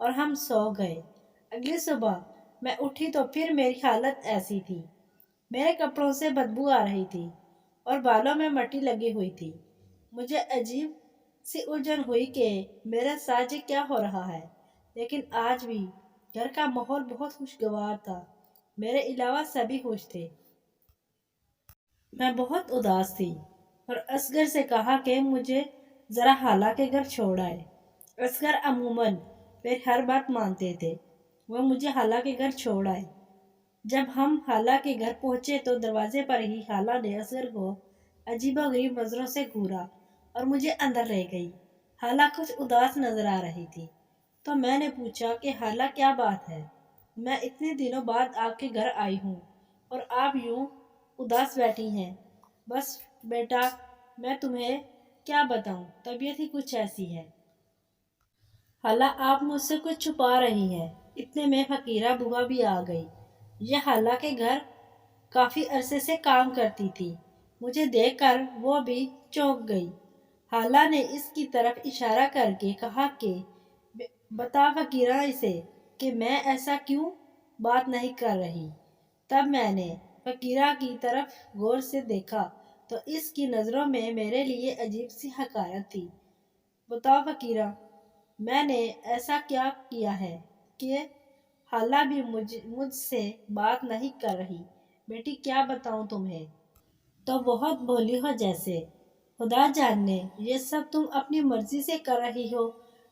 اور ہم سو گئے۔ اگلی صبح میں اٹھی تو پھر میری حالت ایسی تھی۔ میرے کپڑوں سے بدبو آ رہی تھی اور بالوں میں مٹی لگی ہوئی تھی۔ مجھے عجیب سی الجھن ہوئی کہ میرے ساتھ یہ کیا ہو رہا ہے، لیکن آج بھی گھر کا ماحول بہت خوشگوار تھا۔ میرے علاوہ سبھی خوش تھے۔ میں بہت اداس تھی اور اصغر سے کہا کہ مجھے ذرا خالہ کے گھر چھوڑ آئے۔ اصغر عموماً میری ہر بات مانتے تھے۔ وہ مجھے خالہ کے گھر چھوڑ آئے۔ جب ہم خالہ کے گھر پہنچے تو دروازے پر ہی خالہ نے اصغر کو عجیب و غریب نظروں سے گھورا اور مجھے اندر لے گئی۔ خالہ کچھ اداس نظر آ رہی تھی تو میں نے پوچھا کہ خالہ کیا بات ہے؟ میں اتنے دنوں بعد آپ کے گھر آئی ہوں اور آپ یوں اداس بیٹھی ہیں۔ بس بیٹا، میں تمہیں کیا بتاؤں، طبیعت ہی کچھ ایسی ہے۔ خالہ آپ مجھ سے کچھ چھپا رہی ہیں۔ اتنے میں فقیرہ بوا بھی آ گئی۔ یہ خالہ کے گھر کافی عرصے سے کام کرتی تھی۔ مجھے دیکھ کر وہ بھی چونک گئی۔ خالہ نے اس کی طرف اشارہ کر کے کہا کہ بتا فقیرہ اسے کہ میں ایسا کیوں بات نہیں کر رہی۔ تب میں نے فقیرہ کی طرف غور سے دیکھا تو اس کی نظروں میں میرے لیے عجیب سی حقارت تھی۔ بتاؤ فقیرہ، میں نے ایسا کیا کیا ہے کہ خالہ بھی مجھ سے بات نہیں کر رہی؟ بیٹی کیا بتاؤں تمہیں، تو بہت بولی ہو جیسے۔ خدا جانے یہ سب تم اپنی مرضی سے کر رہی ہو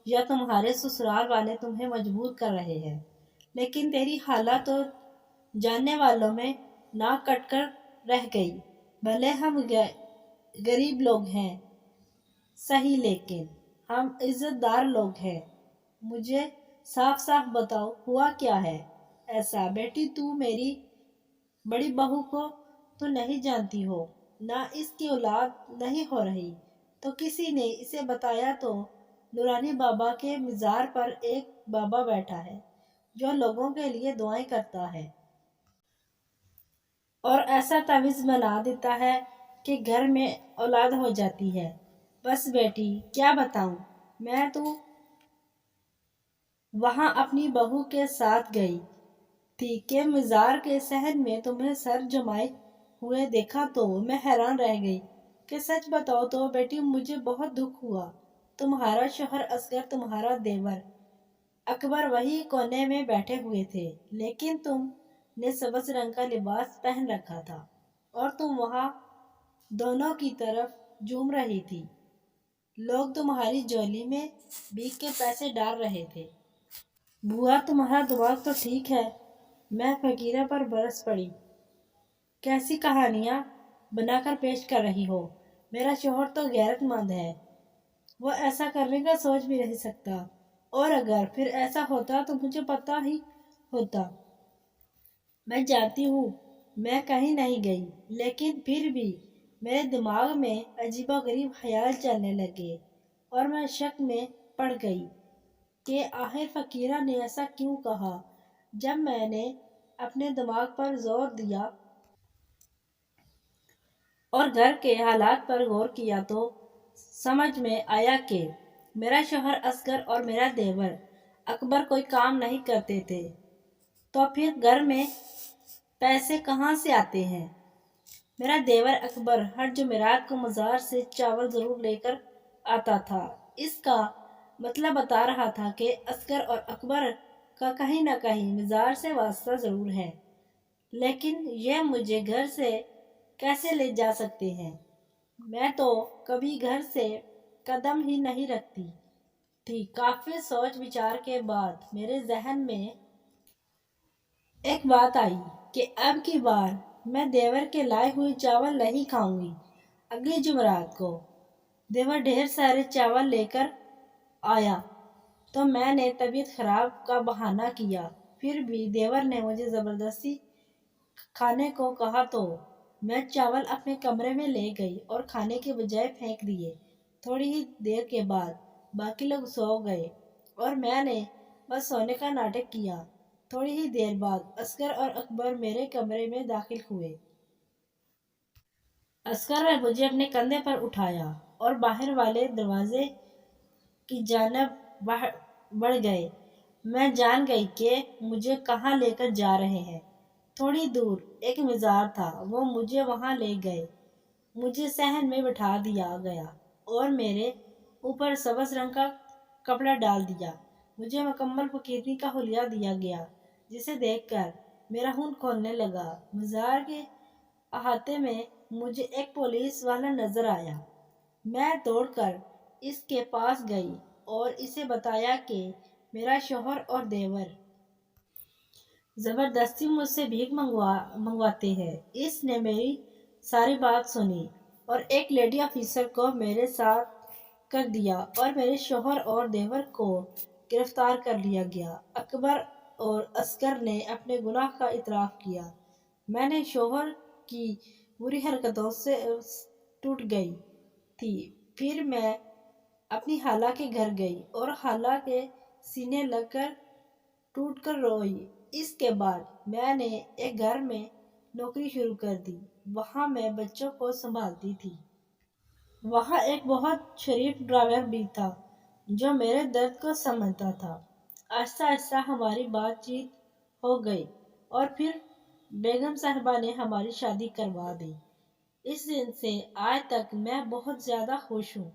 یا تمہارے سسرال والے تمہیں مجبور کر رہے ہیں، لیکن تیری خالہ تو جاننے والوں میں ناک کٹ کر رہ گئی۔ بھلے ہم غریب لوگ ہیں صحیح، لیکن ہم عزت دار لوگ ہیں۔ مجھے صاف صاف بتاؤ ہوا کیا ہے ایسا؟ بیٹی تو میری بڑی بہو کو تو نہیں جانتی ہو، نہ اس کی اولاد نہیں ہو رہی تو کسی نے اسے بتایا تو نورانی بابا کے مزار پر ایک بابا بیٹھا ہے جو لوگوں کے لیے دعائیں کرتا ہے اور ایسا تعویذ بنا دیتا ہے کہ گھر میں اولاد ہو جاتی ہے۔ بس بیٹی کیا بتاؤں، میں تو وہاں اپنی بہو کے ساتھ گئی تھی کہ مزار کے صحن میں تمہیں سر جمائے ہوئے دیکھا تو میں حیران رہ گئی کہ سچ بتاؤ تو بیٹی مجھے بہت دکھ ہوا۔ تمہارا شوہر اصغر، تمہارا دیور اکبر وہی کونے میں بیٹھے ہوئے تھے، لیکن تم نے سبز رنگ کا لباس پہن رکھا تھا اور تم وہاں دونوں کی طرف جھوم رہی تھی۔ لوگ تمہاری جولی میں بھیک کے پیسے ڈال رہے تھے۔ بوا تمہارا دماغ تو ٹھیک ہے؟ میں فقیرہ پر برس پڑی۔ کیسی کہانیاں بنا کر پیش کر رہی ہو؟ میرا شوہر تو غیرت مند ہے، وہ ایسا کرنے کا سوچ بھی نہیں سکتا، اور اگر پھر ایسا ہوتا تو مجھے پتا ہی ہوتا۔ میں جانتی ہوں میں کہیں نہیں گئی، لیکن پھر بھی میرے دماغ میں عجیب و غریب خیال چلنے لگے اور میں شک میں پڑ گئی کہ آخر فقیرہ نے ایسا کیوں کہا۔ جب میں نے اپنے دماغ پر زور دیا اور گھر کے حالات پر غور کیا تو سمجھ میں آیا کہ میرا شوہر اصغر اور میرا دیور اکبر کوئی کام نہیں کرتے تھے، تو پھر گھر میں پیسے کہاں سے آتے ہیں؟ میرا دیور اکبر ہر جمعرات کو مزار سے چاول ضرور لے کر آتا تھا۔ اس کا مطلب بتا رہا تھا کہ اصغر اور اکبر کا کہیں نہ کہیں مزار سے واسطہ ضرور ہے، لیکن یہ مجھے گھر سے کیسے لے جا سکتے ہیں؟ میں تو کبھی گھر سے قدم ہی نہیں رکھتی تھی۔ کافی سوچ بچار کے بعد میرے ذہن میں ایک بات آئی کہ اب کی بار میں دیور کے لائے ہوئے چاول نہیں کھاؤں گی۔ اگلی جمعرات کو دیور ڈھیر سارے چاول لے کر آیا تو میں نے طبیعت خراب کا بہانہ کیا، پھر بھی دیور نے مجھے زبردستی کھانے کو کہا تو میں چاول اپنے کمرے میں لے گئی اور کھانے کے بجائے پھینک دیے۔ تھوڑی ہی دیر کے بعد باقی لوگ سو گئے اور میں نے بس سونے کا ناٹک کیا۔ تھوڑی ہی دیر بعد اصغر اور اکبر میرے کمرے میں داخل ہوئے۔ اصغر نے مجھے اپنے کندھے پر اٹھایا اور باہر والے دروازے کی جانب بڑھ گئے۔ میں جان گئی کہ مجھے کہاں لے کر جا رہے ہیں۔ تھوڑی دور ایک مزار تھا، وہ مجھے وہاں لے گئے۔ مجھے صحن میں بٹھا دیا گیا اور میرے اوپر سبز رنگ کا کپڑا ڈال دیا۔ مجھے مکمل فقیری کا حلیہ دیا گیا، جسے دیکھ کر میرا خون کھولنے لگا۔ مزار کے احاطے میں مجھے ایک پولیس والا نظر آیا۔ میں دوڑ کر اس کے پاس گئی اور اسے بتایا کہ میرا شوہر اور دیور زبردستی مجھ سے بھیک منگواتے ہیں۔ اس نے میری ساری بات سنی اور ایک لیڈی آفیسر کو میرے ساتھ کر دیا اور میرے شوہر اور دیور کو گرفتار کر لیا گیا۔ اکبر اور اصغر نے اپنے گناہ کا اعتراف کیا۔ میں نے شوہر کی بری حرکتوں سے ٹوٹ گئی تھی۔ پھر میں اپنی خالہ کے گھر گئی اور خالہ کے سینے لگ کر ٹوٹ کر روئی۔ اس کے بعد میں نے ایک گھر میں نوکری شروع کر دی۔ وہاں میں بچوں کو سنبھالتی تھی۔ وہاں ایک بہت شریف ڈرائیور بھی تھا جو میرے درد کو سمجھتا تھا۔ آہستہ آہستہ ہماری بات چیت ہو گئی اور پھر بیگم صاحبہ نے ہماری شادی کروا دی۔ اس دن سے آج تک میں بہت زیادہ خوش ہوں۔